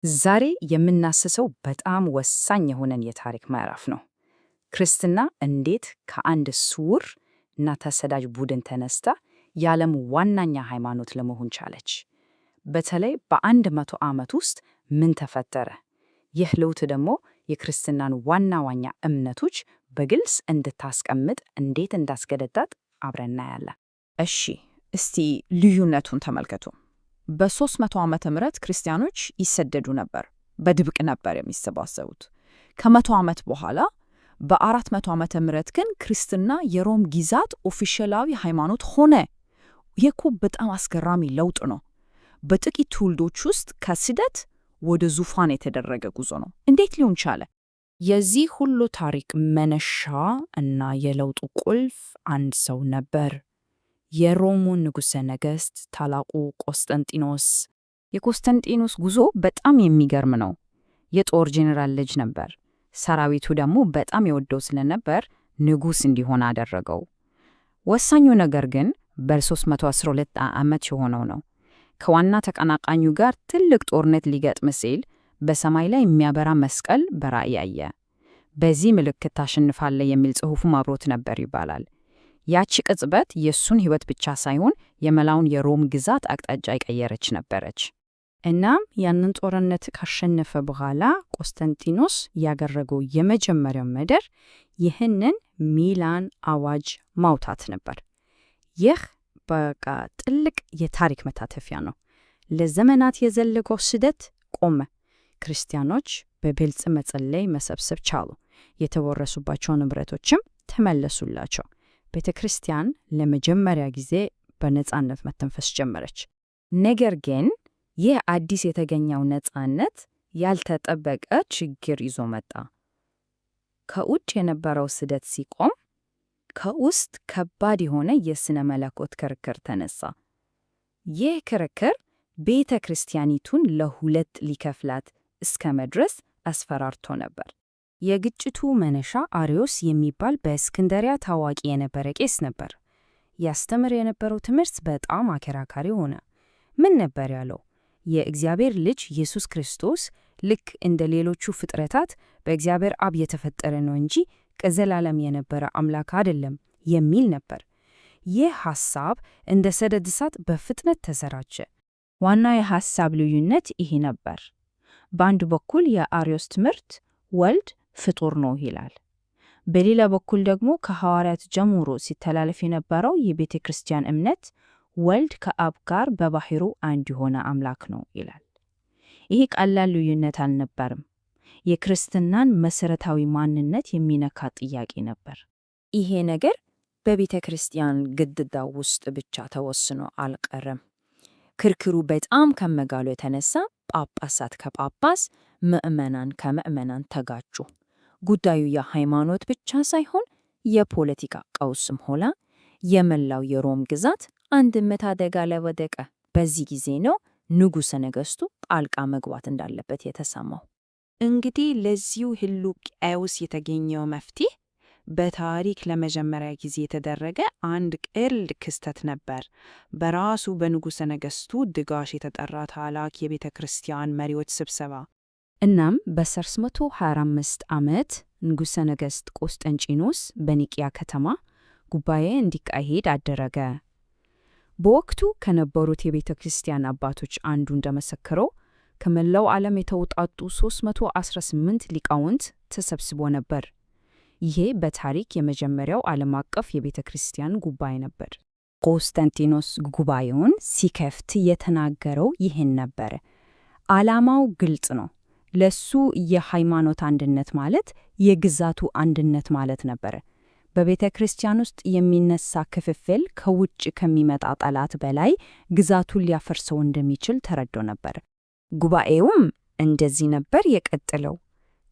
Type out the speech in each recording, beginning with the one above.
ዛሬ የምናስሰው በጣም ወሳኝ የሆነን የታሪክ ምዕራፍ ነው። ክርስትና እንዴት ከአንድ ስውር እና ተሰዳጅ ቡድን ተነስታ የዓለም ዋናኛ ሃይማኖት ለመሆን ቻለች? በተለይ በ100 ዓመት ውስጥ ምን ተፈጠረ? ይህ ለውጥ ደግሞ የክርስትናን ዋና ዋና እምነቶች በግልጽ እንድታስቀምጥ እንዴት እንዳስገደዳት አብረን እናያለን። እሺ፣ እስቲ ልዩነቱን ተመልከቱ። በ300 ዓመተ ምህረት ክርስቲያኖች ይሰደዱ ነበር፣ በድብቅ ነበር የሚሰባሰቡት። ከመቶ ዓመት በኋላ በ400 ዓመተ ምህረት ግን ክርስትና የሮም ግዛት ኦፊሻላዊ ሃይማኖት ሆነ። ይህ እኮ በጣም አስገራሚ ለውጥ ነው። በጥቂት ትውልዶች ውስጥ ከስደት ወደ ዙፋን የተደረገ ጉዞ ነው። እንዴት ሊሆን ቻለ? የዚህ ሁሉ ታሪክ መነሻ እና የለውጡ ቁልፍ አንድ ሰው ነበር። የሮሙ ንጉሠ ነገሥት ታላቁ ቆስጠንጢኖስ። የቆስጠንጢኖስ ጉዞ በጣም የሚገርም ነው። የጦር ጄኔራል ልጅ ነበር። ሰራዊቱ ደግሞ በጣም የወደው ስለነበር ንጉሥ እንዲሆን አደረገው። ወሳኙ ነገር ግን በ312 ዓመት የሆነው ነው። ከዋና ተቀናቃኙ ጋር ትልቅ ጦርነት ሊገጥም ሲል በሰማይ ላይ የሚያበራ መስቀል በራእይ አየ። በዚህ ምልክት ታሸንፋለህ የሚል ጽሑፉም አብሮት ነበር ይባላል። ያቺ ቅጽበት የእሱን ሕይወት ብቻ ሳይሆን የመላውን የሮም ግዛት አቅጣጫ የቀየረች ነበረች። እናም ያንን ጦርነት ካሸነፈ በኋላ ቆስጠንጢኖስ ያደረገው የመጀመሪያው ነገር ይህንን ሚላን አዋጅ ማውጣት ነበር። ይህ በቃ ጥልቅ የታሪክ መታተፊያ ነው። ለዘመናት የዘለቀው ስደት ቆመ። ክርስቲያኖች በግልጽ መጸለይ መሰብሰብ ቻሉ። የተወረሱባቸው ንብረቶችም ተመለሱላቸው። ቤተ ክርስቲያን ለመጀመሪያ ጊዜ በነጻነት መተንፈስ ጀመረች። ነገር ግን ይህ አዲስ የተገኘው ነጻነት ያልተጠበቀ ችግር ይዞ መጣ። ከውጭ የነበረው ስደት ሲቆም፣ ከውስጥ ከባድ የሆነ የሥነ መለኮት ክርክር ተነሳ። ይህ ክርክር ቤተ ክርስቲያኒቱን ለሁለት ሊከፍላት እስከ መድረስ አስፈራርቶ ነበር። የግጭቱ መነሻ አርዮስ የሚባል በእስክንድርያ ታዋቂ የነበረ ቄስ ነበር። ያስተምር የነበረው ትምህርት በጣም አከራካሪ ሆነ። ምን ነበር ያለው? የእግዚአብሔር ልጅ ኢየሱስ ክርስቶስ ልክ እንደ ሌሎቹ ፍጥረታት በእግዚአብሔር አብ የተፈጠረ ነው እንጂ ከዘላለም የነበረ አምላክ አይደለም የሚል ነበር። ይህ ሐሳብ እንደ ሰደድ እሳት በፍጥነት ተሰራጨ። ዋና የሐሳብ ልዩነት ይሄ ነበር። በአንድ በኩል የአርዮስ ትምህርት ወልድ ፍጡር ነው ይላል። በሌላ በኩል ደግሞ ከሐዋርያት ጀምሮ ሲተላለፍ የነበረው የቤተ ክርስቲያን እምነት ወልድ ከአብ ጋር በባሕሩ አንድ የሆነ አምላክ ነው ይላል። ይህ ቀላል ልዩነት አልነበርም። የክርስትናን መሠረታዊ ማንነት የሚነካ ጥያቄ ነበር። ይሄ ነገር በቤተ ክርስቲያን ግድግዳ ውስጥ ብቻ ተወስኖ አልቀረም። ክርክሩ በጣም ከመጋሉ የተነሳ ጳጳሳት ከጳጳስ፣ ምዕመናን ከምዕመናን ተጋጩ። ጉዳዩ የሃይማኖት ብቻ ሳይሆን የፖለቲካ ቀውስም ሆነ። የመላው የሮም ግዛት አንድነት አደጋ ላይ ወደቀ። በዚህ ጊዜ ነው ንጉሠ ነገሥቱ ጣልቃ መግባት እንዳለበት የተሰማው። እንግዲህ ለዚሁ ሁሉ ቀውስ የተገኘው መፍትሄ በታሪክ ለመጀመሪያ ጊዜ የተደረገ አንድ ቅልጥ ክስተት ነበር። በራሱ በንጉሠ ነገሥቱ ድጋፍ የተጠራ ታላቅ የቤተ ክርስቲያን መሪዎች ስብሰባ። እናም በ325 ዓመት ንጉሠ ነገሥት ቆስጠንጢኖስ በኒቅያ ከተማ ጉባኤ እንዲካሄድ አደረገ። በወቅቱ ከነበሩት የቤተ ክርስቲያን አባቶች አንዱ እንደመሰከረው ከመላው ዓለም የተውጣጡ 318 ሊቃውንት ተሰብስቦ ነበር። ይሄ በታሪክ የመጀመሪያው ዓለም አቀፍ የቤተ ክርስቲያን ጉባኤ ነበር። ቆስጠንጢኖስ ጉባኤውን ሲከፍት የተናገረው ይህን ነበር። ዓላማው ግልጽ ነው። ለሱ የሃይማኖት አንድነት ማለት የግዛቱ አንድነት ማለት ነበር። በቤተ ክርስቲያን ውስጥ የሚነሳ ክፍፍል ከውጭ ከሚመጣ ጠላት በላይ ግዛቱን ሊያፈርሰው እንደሚችል ተረድቶ ነበር። ጉባኤውም እንደዚህ ነበር የቀጠለው።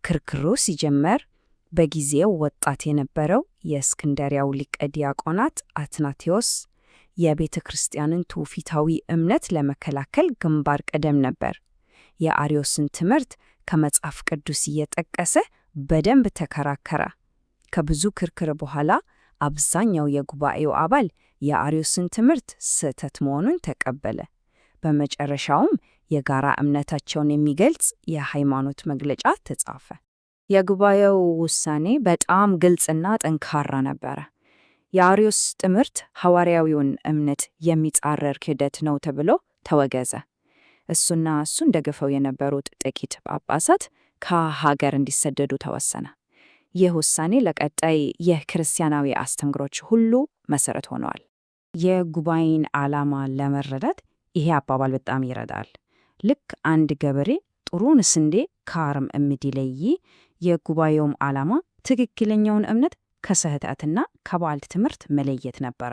ክርክሩ ሲጀመር በጊዜው ወጣት የነበረው የእስክንድርያው ሊቀ ዲያቆናት አትናቴዎስ የቤተ ክርስቲያንን ትውፊታዊ እምነት ለመከላከል ግንባር ቀደም ነበር። የአርዮስን ትምህርት ከመጽሐፍ ቅዱስ እየጠቀሰ በደንብ ተከራከረ። ከብዙ ክርክር በኋላ አብዛኛው የጉባኤው አባል የአርዮስን ትምህርት ስህተት መሆኑን ተቀበለ። በመጨረሻውም የጋራ እምነታቸውን የሚገልጽ የሃይማኖት መግለጫ ተጻፈ። የጉባኤው ውሳኔ በጣም ግልጽና ጠንካራ ነበረ። የአርዮስ ትምህርት ሐዋርያዊውን እምነት የሚጻረር ክህደት ነው ተብሎ ተወገዘ። እሱን ደግፈው የነበሩት ጥቂት ጳጳሳት ከሀገር እንዲሰደዱ ተወሰነ። ይህ ውሳኔ ለቀጣይ የክርስቲያናዊ አስተምህሮች ሁሉ መሰረት ሆነዋል። የጉባኤን ዓላማ ለመረዳት ይሄ አባባል በጣም ይረዳል። ልክ አንድ ገበሬ ጥሩን ስንዴ ከአረም እንዲለይ፣ የጉባኤውም ዓላማ ትክክለኛውን እምነት ከስህተትና ከባዕድ ትምህርት መለየት ነበረ።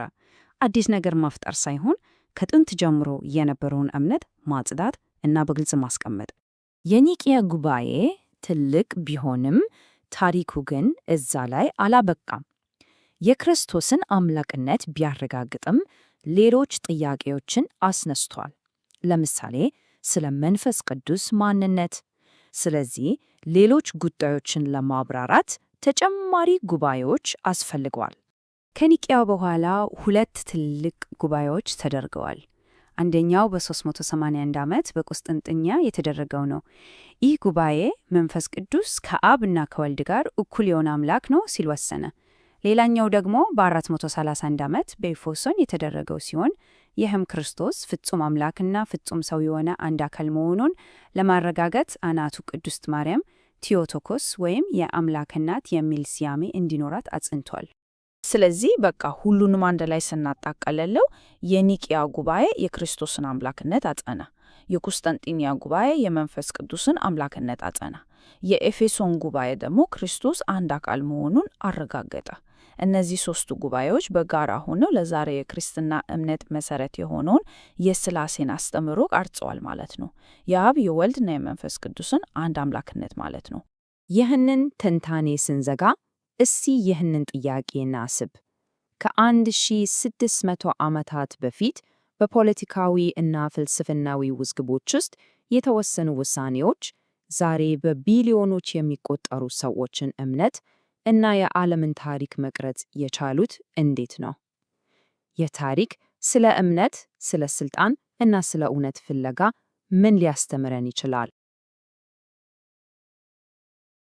አዲስ ነገር መፍጠር ሳይሆን ከጥንት ጀምሮ የነበረውን እምነት ማጽዳት እና በግልጽ ማስቀመጥ። የኒቅያ ጉባኤ ትልቅ ቢሆንም ታሪኩ ግን እዛ ላይ አላበቃም። የክርስቶስን አምላክነት ቢያረጋግጥም ሌሎች ጥያቄዎችን አስነስቷል። ለምሳሌ ስለ መንፈስ ቅዱስ ማንነት። ስለዚህ ሌሎች ጉዳዮችን ለማብራራት ተጨማሪ ጉባኤዎች አስፈልገዋል። ከኒቅያ በኋላ ሁለት ትልቅ ጉባኤዎች ተደርገዋል። አንደኛው በ381 ዓመት በቁስጥንጥንያ የተደረገው ነው። ይህ ጉባኤ መንፈስ ቅዱስ ከአብና ከወልድ ጋር እኩል የሆነ አምላክ ነው ሲል ወሰነ። ሌላኛው ደግሞ በ431 ዓመት በኤፌሶን የተደረገው ሲሆን ይህም ክርስቶስ ፍጹም አምላክና ፍጹም ሰው የሆነ አንድ አካል መሆኑን ለማረጋገጥ አናቱ ቅድስት ማርያም ቲዮቶኮስ ወይም የአምላክ እናት የሚል ስያሜ እንዲኖራት አጽንቷል። ስለዚህ በቃ ሁሉንም አንድ ላይ ስናጣቀለለው የኒቅያ ጉባኤ የክርስቶስን አምላክነት አጸና። የቁስጥንጥንያ ጉባኤ የመንፈስ ቅዱስን አምላክነት አጸና። የኤፌሶን ጉባኤ ደግሞ ክርስቶስ አንድ አካል መሆኑን አረጋገጠ። እነዚህ ሶስቱ ጉባኤዎች በጋራ ሆነው ለዛሬ የክርስትና እምነት መሰረት የሆነውን የሥላሴን አስተምህሮ ቀርጸዋል ማለት ነው። የአብ የወልድና የመንፈስ ቅዱስን አንድ አምላክነት ማለት ነው። ይህንን ትንታኔ ስንዘጋ እስቲ ይህንን ጥያቄ እናስብ። ከ1600 ዓመታት በፊት በፖለቲካዊ እና ፍልስፍናዊ ውዝግቦች ውስጥ የተወሰኑ ውሳኔዎች ዛሬ በቢሊዮኖች የሚቆጠሩ ሰዎችን እምነት እና የዓለምን ታሪክ መቅረጽ የቻሉት እንዴት ነው? ይህ ታሪክ ስለ እምነት፣ ስለ ስልጣን እና ስለ እውነት ፍለጋ ምን ሊያስተምረን ይችላል?